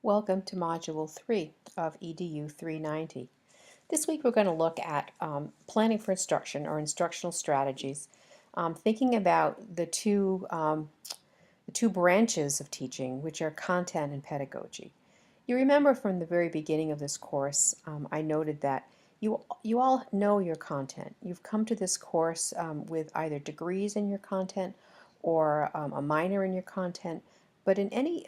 Welcome to Module 3 of EDU 390. This week we're going to look at planning for instruction or instructional strategies, thinking about the two branches of teaching, which are content and pedagogy. You remember from the very beginning of this course, I noted that you all know your content. You've come to this course with either degrees in your content or a minor in your content. But in any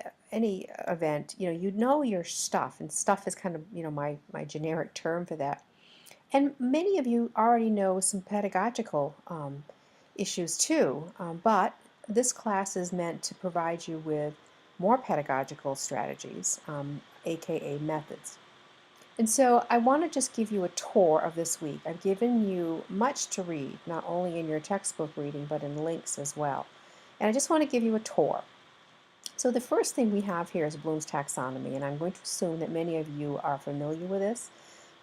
event, you know your stuff, and stuff is kind of my generic term for that. And many of you already know some pedagogical issues too, but this class is meant to provide you with more pedagogical strategies, aka methods. And so I want to just give you a tour of this week. I've given you much to read, not only in your textbook reading, but in links as well. And I just want to give you a tour. So the first thing we have here is Bloom's taxonomy, and I'm going to assume that many of you are familiar with this.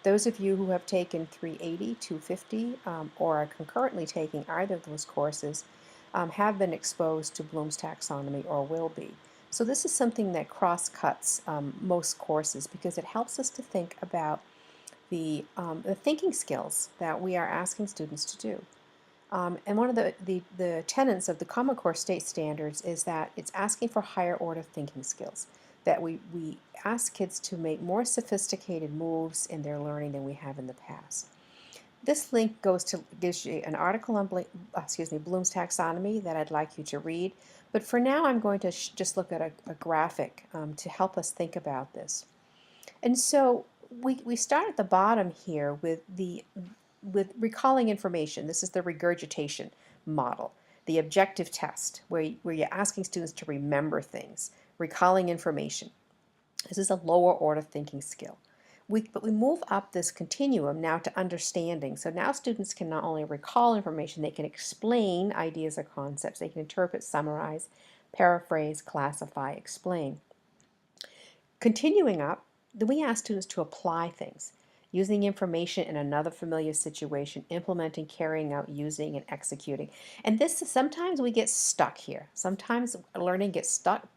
Those of you who have taken 380, 250, or are concurrently taking either of those courses have been exposed to Bloom's taxonomy or will be. So this is something that cross-cuts most courses because it helps us to think about the thinking skills that we are asking students to do. And one of the tenets of the Common Core State Standards is that it's asking for higher order thinking skills, that we ask kids to make more sophisticated moves in their learning than we have in the past. This link gives you an article on Bloom's taxonomy that I'd like you to read, but for now I'm going to just look at a graphic to help us think about this. And so we start at the bottom here with recalling information. This is the regurgitation model, the objective test, where you're asking students to remember things, recalling information. This is a lower order thinking skill. But we move up this continuum now to understanding. So now students can not only recall information, they can explain ideas or concepts. They can interpret, summarize, paraphrase, classify, explain. Continuing up, then we ask students to apply things, using information in another familiar situation, implementing, carrying out, using, and executing. And this sometimes we get stuck here. Sometimes learning gets stuck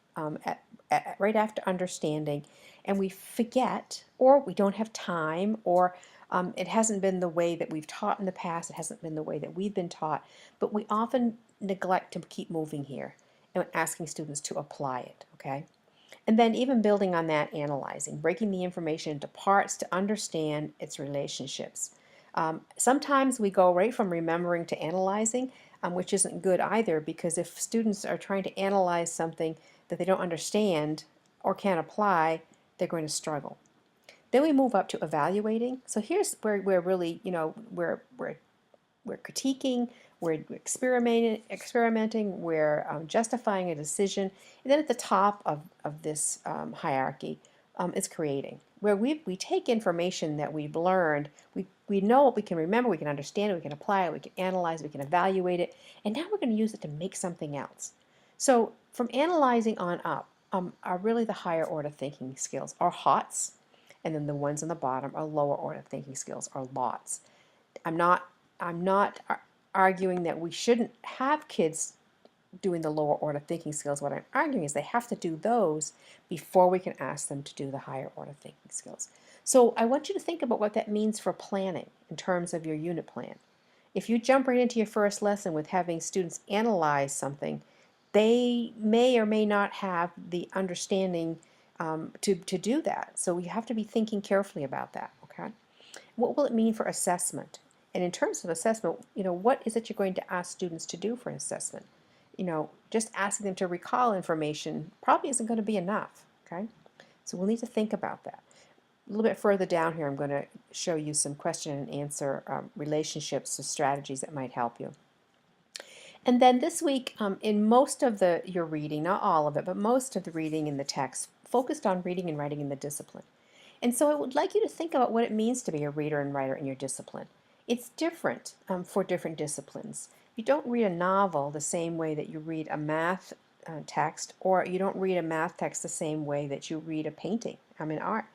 right after understanding, and we forget, or we don't have time, or it hasn't been the way that we've taught in the past. It hasn't been the way that we've been taught. But we often neglect to keep moving here and asking students to apply it, okay? And then even building on that, analyzing, breaking the information into parts to understand its relationships. Sometimes we go right from remembering to analyzing, which isn't good either, because if students are trying to analyze something that they don't understand or can't apply, they're going to struggle. Then we move up to evaluating. So here's where we're really, we're critiquing, we're experimenting, we're justifying a decision, and then at the top of this hierarchy is creating, where we take information that we've learned, we know what we can remember, we can understand it, we can apply it, we can analyze it, we can evaluate it, and now we're going to use it to make something else. So from analyzing on up are really the higher order thinking skills, or HOTS, and then the ones on the bottom are lower order thinking skills, or LOTS. I'm not arguing that we shouldn't have kids doing the lower order thinking skills. What I'm arguing is they have to do those before we can ask them to do the higher order thinking skills. So I want you to think about what that means for planning in terms of your unit plan. If you jump right into your first lesson with having students analyze something, they may or may not have the understanding to do that. So you have to be thinking carefully about that, okay? What will it mean for assessment? And in terms of assessment, what is it you're going to ask students to do for assessment? Just asking them to recall information probably isn't going to be enough, okay? So we'll need to think about that. A little bit further down here, I'm going to show you some question and answer relationships to strategies that might help you. And then this week, in most of your reading, not all of it, but most of the reading in the text focused on reading and writing in the discipline. And so I would like you to think about what it means to be a reader and writer in your discipline. It's different for different disciplines. You don't read a novel the same way that you read a math text, or you don't read a math text the same way that you read a painting, art.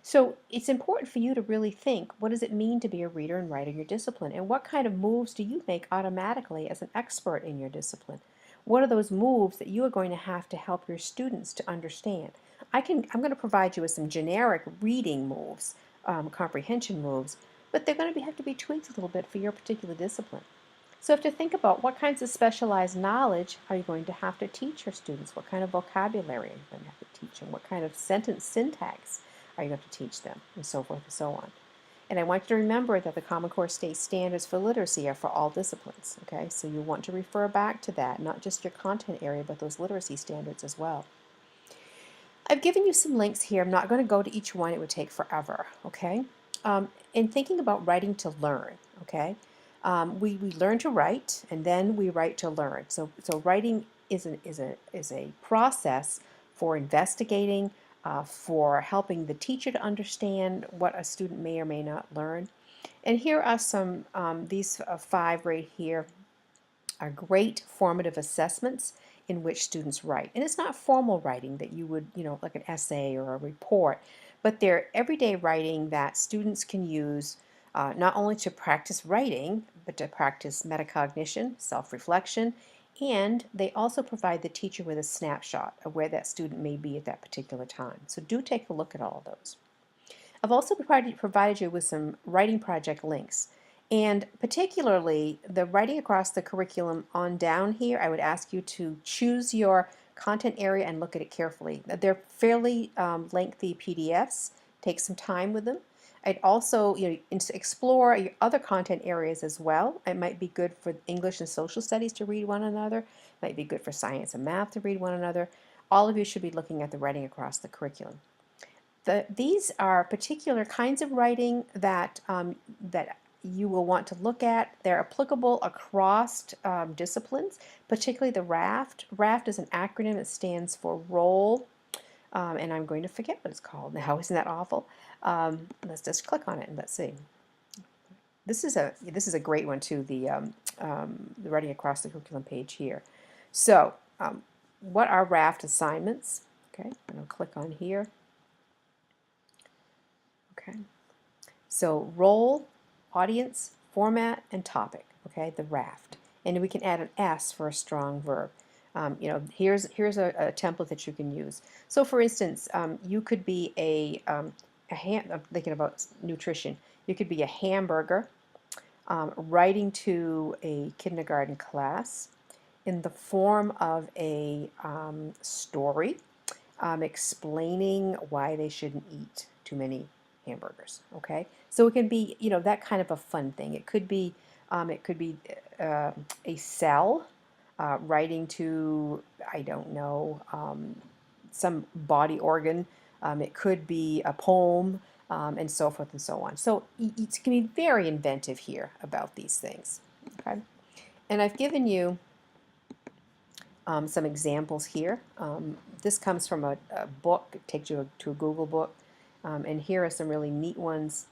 So it's important for you to really think, what does it mean to be a reader and writer in your discipline? And what kind of moves do you make automatically as an expert in your discipline? What are those moves that you are going to have to help your students to understand? I'm going to provide you with some generic reading moves, comprehension moves, but they're going to have to be tweaked a little bit for your particular discipline. So you have to think about what kinds of specialized knowledge are you going to have to teach your students? What kind of vocabulary are you going to have to teach them? What kind of sentence syntax are you going to teach them? And so forth and so on. And I want you to remember that the Common Core State Standards for literacy are for all disciplines, okay? So you want to refer back to that, not just your content area, but those literacy standards as well. I've given you some links here. I'm not going to go to each one. It would take forever, okay? In thinking about writing to learn, okay? We learn to write, and then we write to learn. So writing is a process for investigating, for helping the teacher to understand what a student may or may not learn. And here are some, these 5 right here are great formative assessments in which students write. And it's not formal writing that you would, like an essay or a report, but they're everyday writing that students can use not only to practice writing, but to practice metacognition, self-reflection, and they also provide the teacher with a snapshot of where that student may be at that particular time. So do take a look at all of those. I've also provided you with some writing project links. And particularly the writing across the curriculum on down here, I would ask you to choose your content area and look at it carefully. They're fairly lengthy PDFs. Take some time with them. I'd also explore your other content areas as well. It might be good for English and social studies to read one another. It might be good for science and math to read one another. All of you should be looking at the writing across the curriculum. These are particular kinds of writing that you will want to look at. They're applicable across disciplines, particularly the RAFT. RAFT is an acronym. It stands for Role, and I'm going to forget what it's called now. Isn't that awful? Let's just click on it and let's see. This is a great one too. The writing across the curriculum page here. So, what are RAFT assignments? Okay, and I'll click on here. Okay, so role, audience, format, and topic. Okay, the RAFT, and we can add an S for a strong verb. Here's a template that you can use. So, for instance, you could be I'm thinking about nutrition. You could be a hamburger, writing to a kindergarten class in the form of a story, explaining why they shouldn't eat too many hamburgers. Okay, so it can be that kind of a fun thing. It could be a cell writing to, I don't know, some body organ. It could be a poem, and so forth and so on. So it can be very inventive here about these things. Okay, and I've given you some examples here. This comes from a book. It takes you to a Google book. And here are some really neat ones,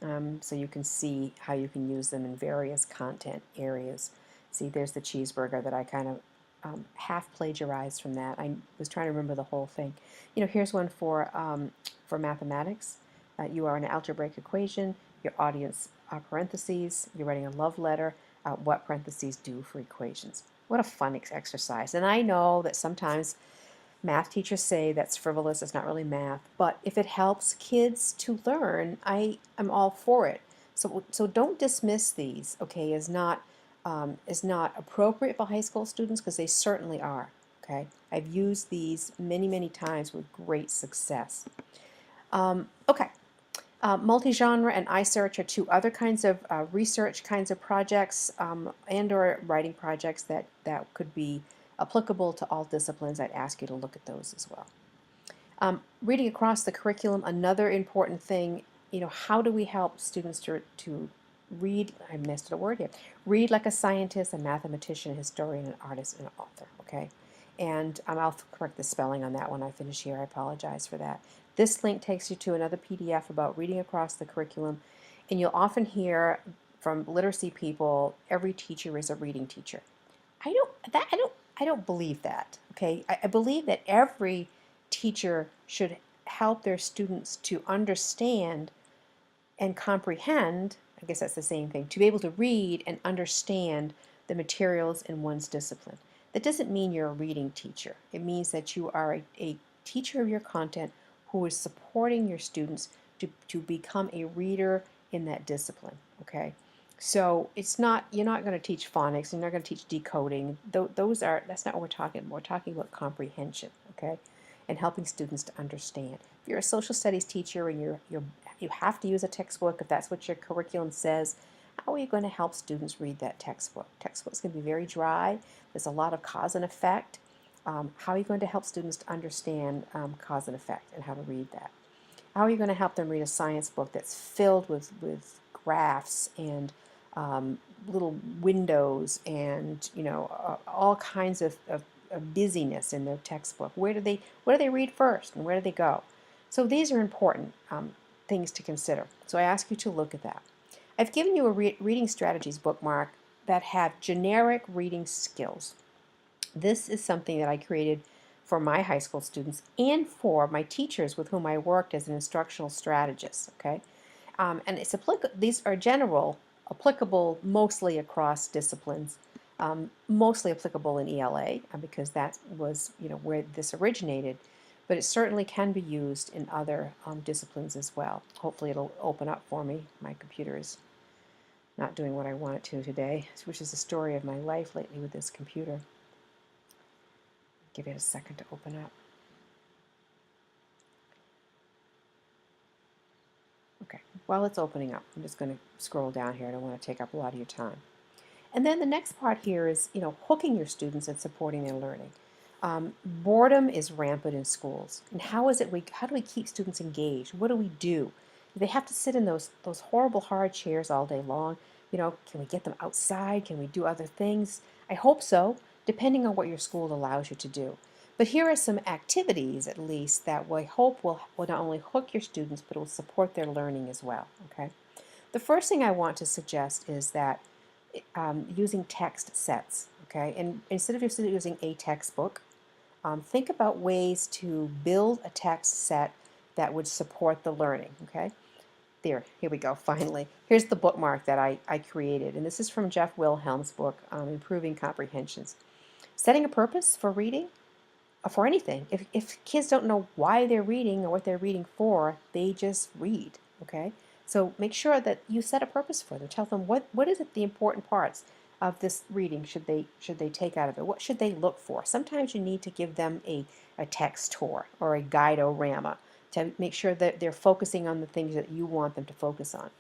so you can see how you can use them in various content areas. See, there's the cheeseburger that I kind of half plagiarized from that. I was trying to remember the whole thing. Here's one for mathematics. You are an algebraic equation. Your audience are parentheses. You're writing a love letter. What parentheses do for equations. What a fun exercise. And I know that sometimes math teachers say that's frivolous, it's not really math, but if it helps kids to learn, I am all for it. So don't dismiss these, okay, as not appropriate for high school students, because they certainly are, okay. I've used these many, many times with great success. Okay. Multi-genre and iSearch are 2 other kinds of research kinds of projects and or writing projects that could be applicable to all disciplines. I'd ask you to look at those as well. Reading across the curriculum, another important thing, how do we help students to read, I missed a word here, read like a scientist, a mathematician, a historian, an artist, and an author, okay? And I'll correct the spelling on that when I finish here. I apologize for that. This link takes you to another PDF about reading across the curriculum, and you'll often hear from literacy people, every teacher is a reading teacher. I don't believe that. Okay, I believe that every teacher should help their students to understand and comprehend. I guess that's the same thing. To be able to read and understand the materials in one's discipline. That doesn't mean you're a reading teacher. It means that you are a teacher of your content who is supporting your students to become a reader in that discipline, okay? So it's not, you're not going to teach phonics, you're not going to teach decoding. That's not what we're talking about. We're talking about comprehension, okay? And helping students to understand. If you're a social studies teacher and you have to use a textbook, if that's what your curriculum says, how are you going to help students read that textbook? Textbook's going to be very dry. There's a lot of cause and effect. How are you going to help students to understand cause and effect and how to read that? How are you going to help them read a science book that's filled with graphs and little windows and all kinds of busyness in their textbook? What do they read first and where do they go? So these are important things to consider. So I ask you to look at that. I've given you a reading strategies bookmark that have generic reading skills. This is something that I created for my high school students and for my teachers with whom I worked as an instructional strategist. Okay, and these are applicable mostly across disciplines, mostly applicable in ELA because that was where this originated, but it certainly can be used in other disciplines as well. Hopefully it'll open up for me. My computer is not doing what I want it to today, which is the story of my life lately with this computer. Give it a second to open up. Okay, while it's opening up, I'm just going to scroll down here. I don't want to take up a lot of your time. And then the next part here is, hooking your students and supporting their learning. Boredom is rampant in schools. And how do we keep students engaged? What do we do? Do they have to sit in those horrible hard chairs all day long? Can we get them outside? Can we do other things? I hope so, depending on what your school allows you to do. But here are some activities, at least, that we hope will not only hook your students, but will support their learning as well, okay? The first thing I want to suggest is that using text sets, okay? And instead of just using a textbook, think about ways to build a text set that would support the learning, okay? Here we go, finally. Here's the bookmark that I created, and this is from Jeff Wilhelm's book, Improving Comprehensions. Setting a purpose for reading, for anything. If kids don't know why they're reading or what they're reading for, they just read, okay? So make sure that you set a purpose for them. Tell them what is it the important parts of this reading should they take out of it? What should they look for? Sometimes you need to give them a text tour or a guide-o-rama to make sure that they're focusing on the things that you want them to focus on.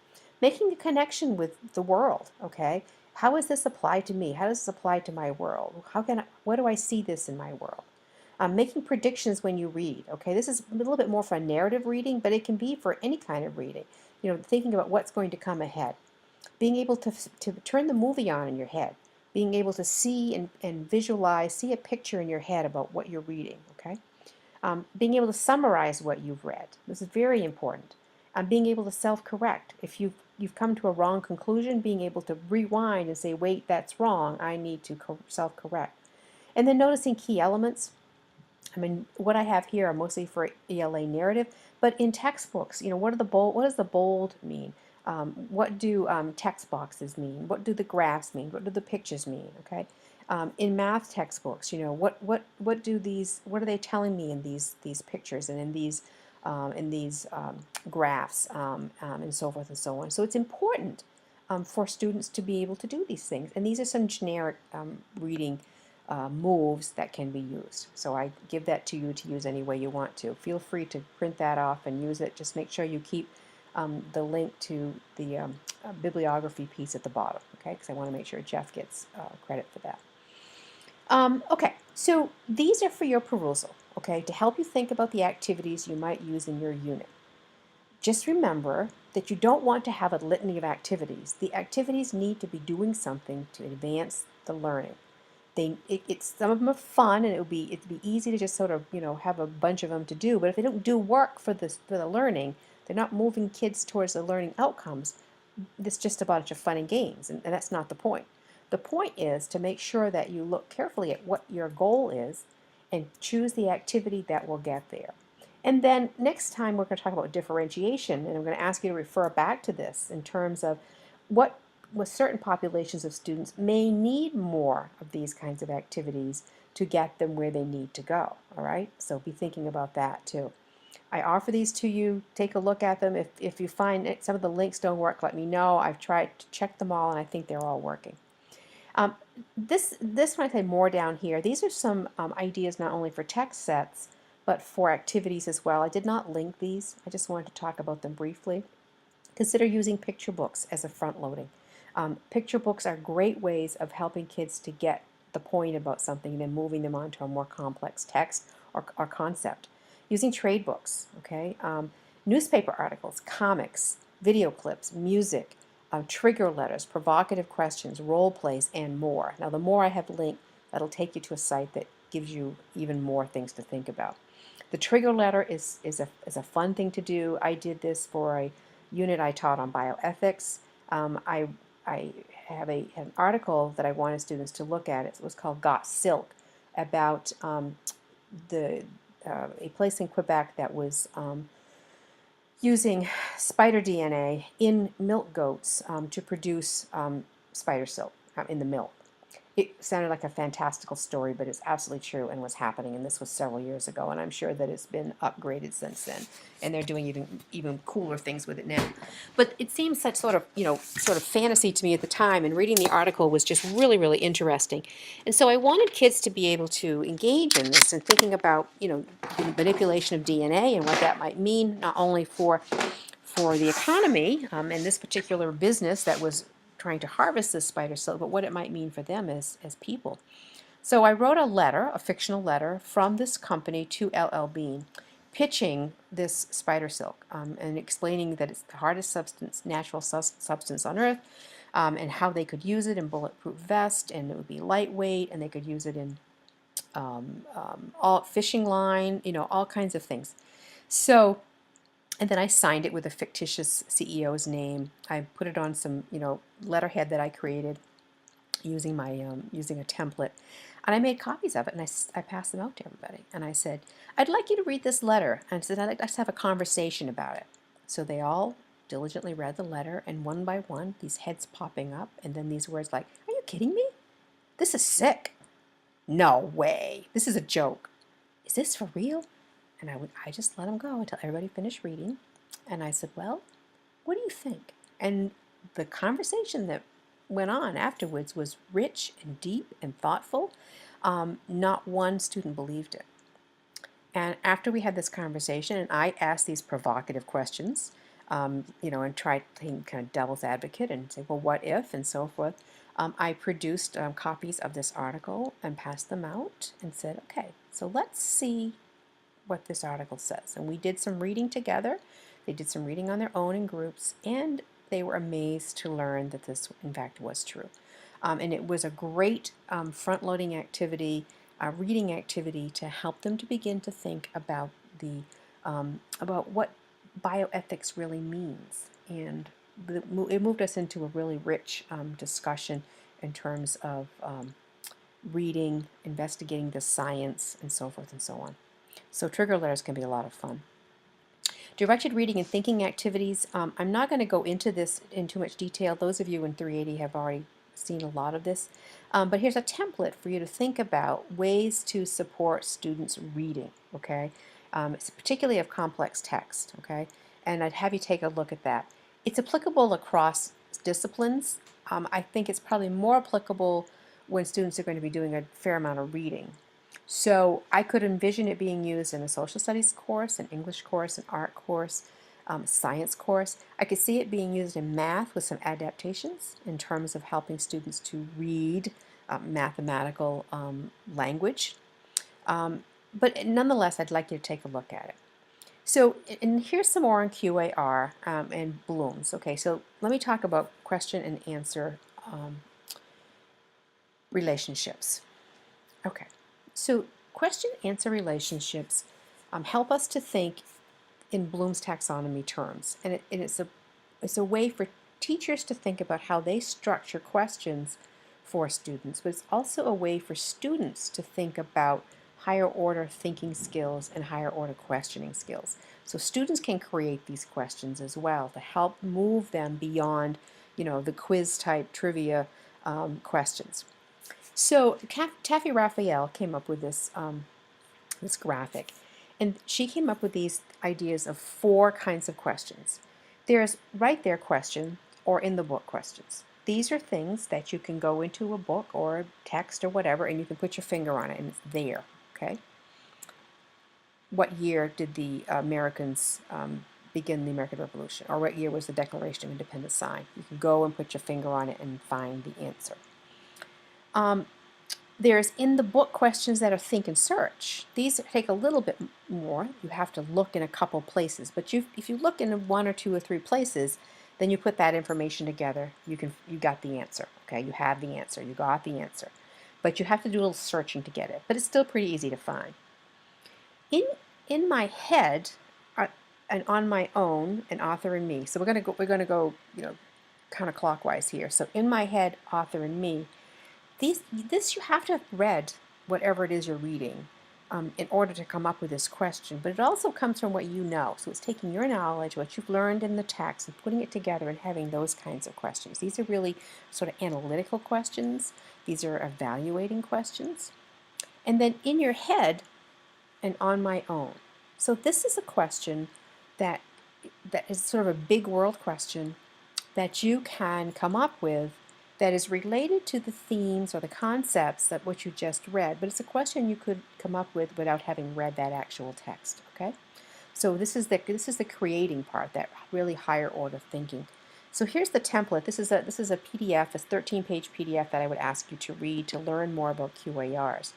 Making a connection with the world, okay? How does this apply to me? How does this apply to my world? What do I see this in my world? Making predictions when you read, okay? This is a little bit more for a narrative reading, but it can be for any kind of reading. Thinking about what's going to come ahead. Being able to turn the movie on in your head. Being able to see and visualize, see a picture in your head about what you're reading, okay? Being able to summarize what you've read. This is very important. Being able to self-correct. If you've come to a wrong conclusion, being able to rewind and say, wait, that's wrong, I need to self-correct. And then noticing key elements. I mean, what I have here are mostly for ELA narrative, but in textbooks, what does the bold mean? What do text boxes mean? What do the graphs mean? What do the pictures mean? Okay, in math textbooks, what are they telling me in these pictures and in these graphs and so forth and so on. So it's important for students to be able to do these things, and these are some generic reading moves that can be used. So I give that to you to use any way you want to. Feel free to print that off and use it. Just make sure you keep the link to the bibliography piece at the bottom, okay? Because I want to make sure Jeff gets credit for that. Okay, so these are for your perusal, okay, to help you think about the activities you might use in your unit. Just remember that you don't want to have a litany of activities. The activities need to be doing something to advance the learning. Some of them are fun, and it'd be easy to just sort of have a bunch of them to do. But if they don't do work for the learning, they're not moving kids towards the learning outcomes. It's just a bunch of fun and games, and that's not the point. The point is to make sure that you look carefully at what your goal is and choose the activity that will get there. And then next time we're going to talk about differentiation, and I'm going to ask you to refer back to this in terms of what with certain populations of students may need more of these kinds of activities to get them where they need to go, all right? So be thinking about that too. I offer these to you. Take a look at them. If you find some of the links don't work, let me know. I've tried to check them all, and I think they're all working. Um, this when I say more down here, these are some ideas not only for text sets, but for activities as well. I did not link these. I just wanted to talk about them briefly. Consider using picture books as a front loading. Picture books are great ways of helping kids to get the point about something and then moving them on to a more complex text or concept. Using trade books, okay? Newspaper articles, comics, video clips, music, trigger letters, provocative questions, role plays, and more. Now, the more I have linked, that'll take you to a site that gives you even more things to think about. The trigger letter is a fun thing to do. I did this for a unit I taught on bioethics. I have an article that I wanted students to look at. It was called Got Silk, about a place in Quebec that was using spider DNA in milk goats to produce spider silk in the milk. It sounded like a fantastical story, but it's absolutely true and was happening, and this was several years ago, and I'm sure that it's been upgraded since then, and they're doing even cooler things with it now. But it seems such sort of fantasy to me at the time, and reading the article was just really, really interesting. And so I wanted kids to be able to engage in this and thinking about, the manipulation of DNA and what that might mean, not only for the economy and this particular business that was trying to harvest this spider silk, but what it might mean for them as people. So I wrote a letter, a fictional letter, from this company to LL Bean, pitching this spider silk and explaining that it's the hardest natural substance on Earth, and how they could use it in bulletproof vest, and it would be lightweight, and they could use it in all fishing line, all kinds of things. So. And then I signed it with a fictitious CEO's name. I put it on some, letterhead that I created using my using a template, and I made copies of it, and I passed them out to everybody. And I said, "I'd like you to read this letter," and I said, "I'd like us to have a conversation about it." So they all diligently read the letter, and one by one, these heads popping up, and then these words like, "Are you kidding me? This is sick. No way. This is a joke. Is this for real?" And I just let them go until everybody finished reading. And I said, "Well, what do you think?" And the conversation that went on afterwards was rich and deep and thoughtful. Not one student believed it. And after we had this conversation, and I asked these provocative questions, and tried to kind of devil's advocate and say, well, what if, and so forth. I produced copies of this article and passed them out and said, okay, so let's see what this article says. And we did some reading together. They did some reading on their own in groups, and they were amazed to learn that this, in fact, was true. And it was a great front-loading activity, reading activity to help them to begin to think about about what bioethics really means. And it moved us into a really rich discussion in terms of reading, investigating the science, and so forth and so on. So trigger letters can be a lot of fun. Directed reading and thinking activities. I'm not going to go into this in too much detail. Those of you in 380 have already seen a lot of this. But here's a template for you to think about ways to support students' reading, okay? It's particularly of complex text, okay? And I'd have you take a look at that. It's applicable across disciplines. I think it's probably more applicable when students are going to be doing a fair amount of reading. So I could envision it being used in a social studies course, an English course, an art course, science course. I could see it being used in math with some adaptations in terms of helping students to read mathematical language. But nonetheless, I'd like you to take a look at it. So, and here's some more on QAR and Bloom's. Okay, so let me talk about question and answer relationships. Okay. So question-answer relationships help us to think in Bloom's taxonomy terms, and it's a way for teachers to think about how they structure questions for students, but it's also a way for students to think about higher order thinking skills and higher order questioning skills. So students can create these questions as well to help move them beyond, the quiz type trivia questions. So Taffy Raphael came up with this graphic, and she came up with these ideas of 4 kinds of questions. There's right there question or in the book questions. These are things that you can go into a book or a text or whatever, and you can put your finger on it, and it's there. Okay. What year did the Americans begin the American Revolution? Or what year was the Declaration of Independence signed? You can go and put your finger on it and find the answer. There's in the book questions that are think and search. These take a little bit more. You have to look in a couple places, but if you look in 1 or 2 or 3 places, then you put that information together. You got the answer. Okay, you have the answer. You got the answer, but you have to do a little searching to get it. But it's still pretty easy to find. In my head, and on my own, an author and me. So we're gonna go kind of clockwise here. So in my head, author and me. This you have to have read whatever it is you're reading in order to come up with this question, but it also comes from what you know. So it's taking your knowledge, what you've learned in the text, and putting it together and having those kinds of questions. These are really sort of analytical questions. These are evaluating questions. And then in your head and on my own. So this is a question that is sort of a big world question that you can come up with that is related to the themes or the concepts that what you just read, but it's a question you could come up with without having read that actual text. Okay, so this is the creating part, that really higher order thinking. So here's the template. This is a PDF, a 13-page PDF that I would ask you to read to learn more about QARs.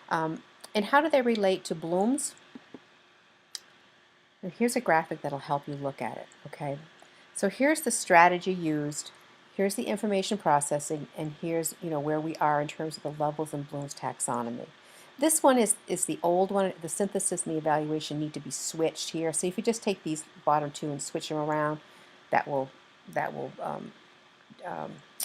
And how do they relate to Bloom's? And here's a graphic that'll help you look at it. Okay, so here's the strategy used. Here's the information processing, and here's where we are in terms of the levels in Bloom's taxonomy. This one is the old one. The synthesis and the evaluation need to be switched here. So if you just take these bottom 2 and switch them around, that will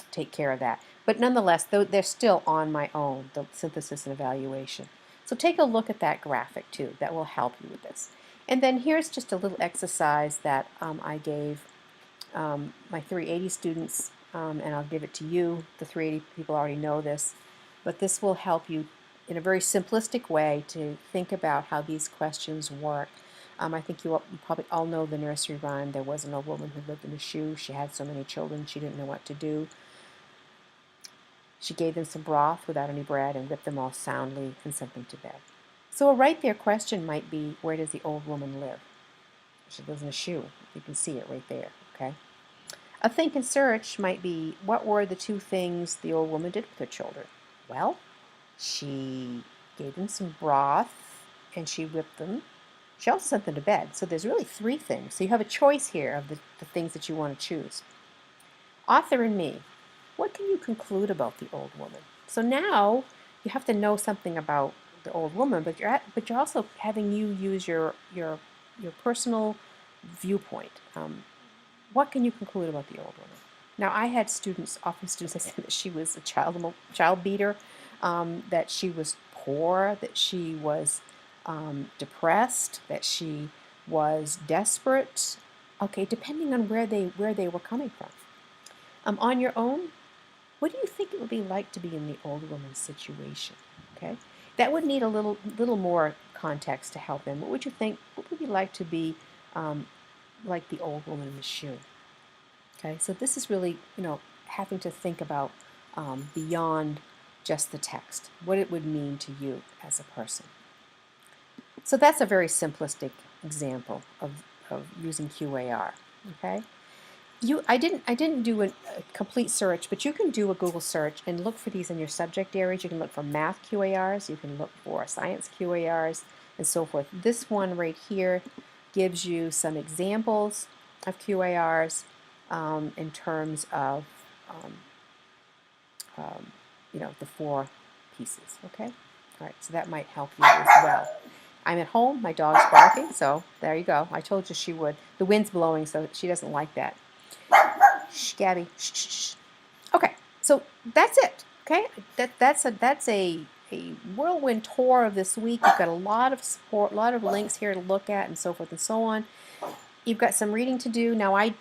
take care of that. But nonetheless, they're still on my own, the synthesis and evaluation. So take a look at that graphic too. That will help you with this. And then here's just a little exercise that I gave my 380 students, and I'll give it to you. The 380 people already know this, but this will help you in a very simplistic way to think about how these questions work. I think you probably all know the nursery rhyme. There was an old woman who lived in a shoe. She had so many children she didn't know what to do. She gave them some broth without any bread and whipped them all soundly and sent them to bed. So a right there question might be, where does the old woman live? She lives in a shoe. You can see it right there. Okay. A think and search might be, what were the 2 things the old woman did with her children? Well, she gave them some broth and she whipped them. She also sent them to bed. So there's really 3 things. So you have a choice here of the things that you want to choose. Author and me. What can you conclude about the old woman? So now you have to know something about the old woman, but you're also having you use your personal viewpoint. What can you conclude about the old woman? Now, I had students, often students, I said that she was a child beater, that she was poor, that she was depressed, that she was desperate. Okay, depending on where they were coming from. On your own, what do you think it would be like to be in the old woman's situation? Okay, that would need a little more context to help them. What would you think? What would it be like to be like the old woman in the shoe? Okay, so this is really having to think about beyond just the text, what it would mean to you as a person. So that's a very simplistic example of using QAR. Okay. I didn't do a complete search, but you can do a Google search and look for these in your subject areas. You can look for math QARs, you can look for science QARs, and so forth. This one right here gives you some examples of QARs in terms of the 4 pieces. Okay, all right. So that might help you as well. I'm at home. My dog's barking, so there you go. I told you she would. The wind's blowing, so she doesn't like that. Shh, Gabby. Shh, shh, shh. Okay, so that's it. Okay, that's a whirlwind tour of this week. You've got a lot of support, a lot of links here to look at, and so forth and so on. you've got some reading to do. Now, I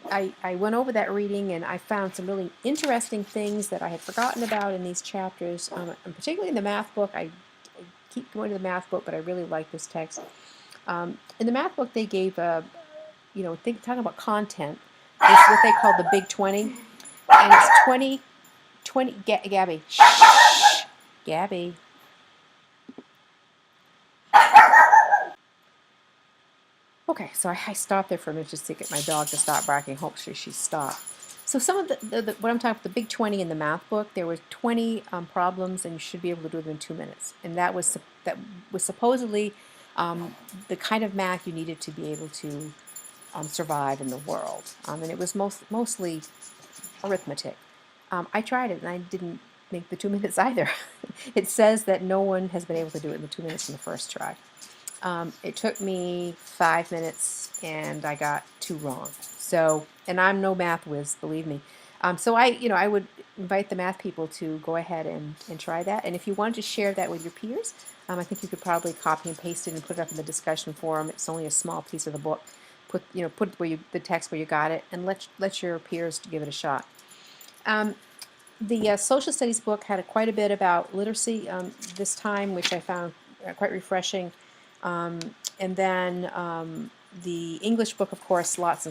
went over that reading and I found some really interesting things that I had forgotten about in these chapters, and particularly in the math book. I keep going to the math book, but I really like this text. In the math book, they gave, talking about content, it's what they call the Big 20, and it's 20, Gabby, shh, Gabby. Okay, so I stopped there for a minute just to get my dog to stop barking. Hopefully she stopped. So some of what I'm talking about, the Big 20 in the math book, there were 20 problems, and you should be able to do them in 2 minutes. And that was supposedly the kind of math you needed to be able to survive in the world. And it was mostly arithmetic. I tried it, and I didn't make the 2 minutes either. It says that no one has been able to do it in the 2 minutes in the first try. It took me 5 minutes, and I got 2 wrong. So, and I'm no math whiz, believe me. So I would invite the math people to go ahead and try that. And if you wanted to share that with your peers, I think you could probably copy and paste it and put it up in the discussion forum. It's only a small piece of the book. Put the text where you got it, and let your peers give it a shot. The social studies book had quite a bit about literacy this time, which I found quite refreshing. And then the English book, of course, lots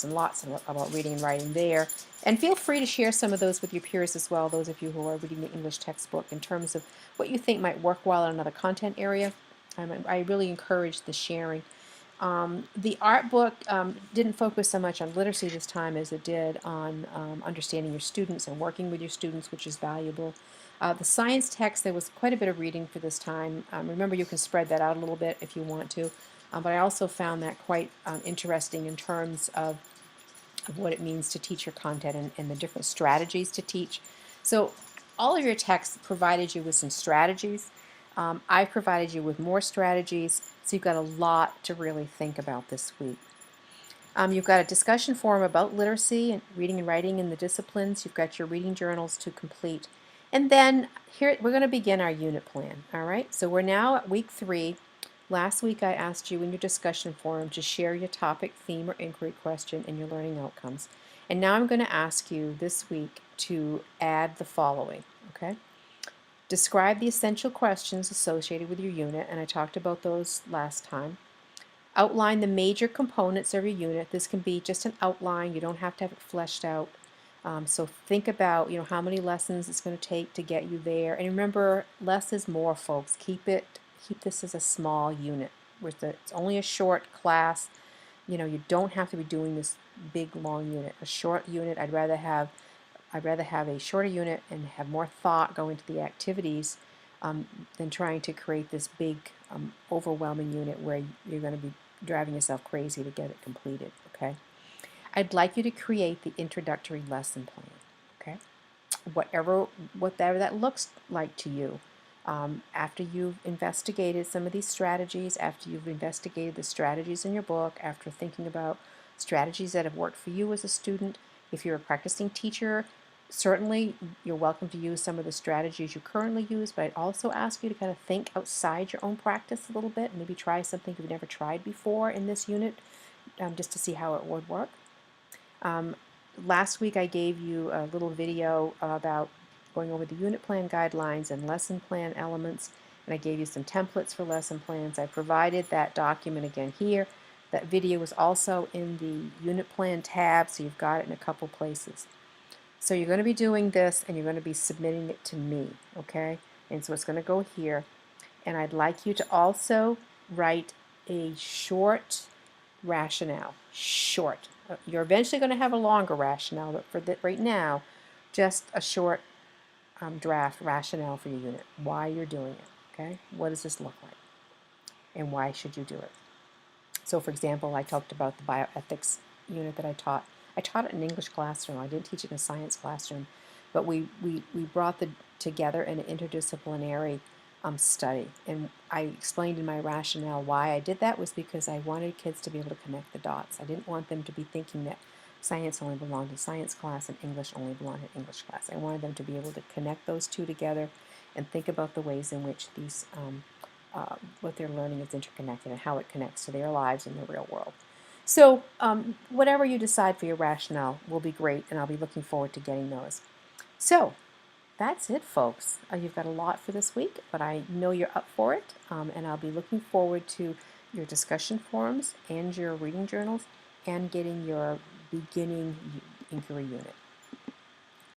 and lots about reading and writing there. And feel free to share some of those with your peers as well, those of you who are reading the English textbook, in terms of what you think might work well in another content area. I really encourage the sharing. The art book didn't focus so much on literacy this time as it did on understanding your students and working with your students, which is valuable. The science text, there was quite a bit of reading for this time. Remember, you can spread that out a little bit if you want to, but I also found that quite interesting in terms of what it means to teach your content and the different strategies to teach. So all of your texts provided you with some strategies. I provided you with more strategies, so you've got a lot to really think about this week. You've got a discussion forum about literacy and reading and writing in the disciplines. You've got your reading journals to complete. And then here we're going to begin our unit plan. All right, so we're now at week 3. Last week I asked you in your discussion forum to share your topic, theme, or inquiry question and your learning outcomes. And now I'm going to ask you this week to add the following, okay? Describe the essential questions associated with your unit, and I talked about those last time. Outline the major components of your unit. This can be just an outline. You don't have to have it fleshed out. So think about, how many lessons it's going to take to get you there. And remember, less is more, folks. Keep this as a small unit. It's only a short class. You don't have to be doing this big, long unit. A short unit, I'd rather have a shorter unit and have more thought go into the activities than trying to create this big, overwhelming unit where you're going to be driving yourself crazy to get it completed, okay? I'd like you to create the introductory lesson plan, okay? Whatever that looks like to you. After you've investigated some of these strategies, after you've investigated the strategies in your book, after thinking about strategies that have worked for you as a student, if you're a practicing teacher, certainly you're welcome to use some of the strategies you currently use, but I'd also ask you to kind of think outside your own practice a little bit, maybe try something you've never tried before in this unit, just to see how it would work. Last week I gave you a little video about going over the unit plan guidelines and lesson plan elements, and I gave you some templates for lesson plans. I provided that document again here. That video is also in the unit plan tab, so you've got it in a couple places. So you're going to be doing this, and you're going to be submitting it to me, okay? And so it's going to go here, and I'd like you to also write a short rationale. Short. You're eventually going to have a longer rationale, but for right now, just a short draft rationale for your unit. Why you're doing it, okay? What does this look like? And why should you do it? So for example, I talked about the bioethics unit that I taught. I taught it in an English classroom. I didn't teach it in a science classroom, but we brought together an interdisciplinary study. And I explained in my rationale why I did that was because I wanted kids to be able to connect the dots. I didn't want them to be thinking that science only belonged to science class and English only belonged to English class. I wanted them to be able to connect those two together and think about the ways in which what they're learning is interconnected and how it connects to their lives in the real world. So whatever you decide for your rationale will be great, and I'll be looking forward to getting those. So that's it, folks. You've got a lot for this week, but I know you're up for it, and I'll be looking forward to your discussion forums and your reading journals and getting your beginning inquiry unit.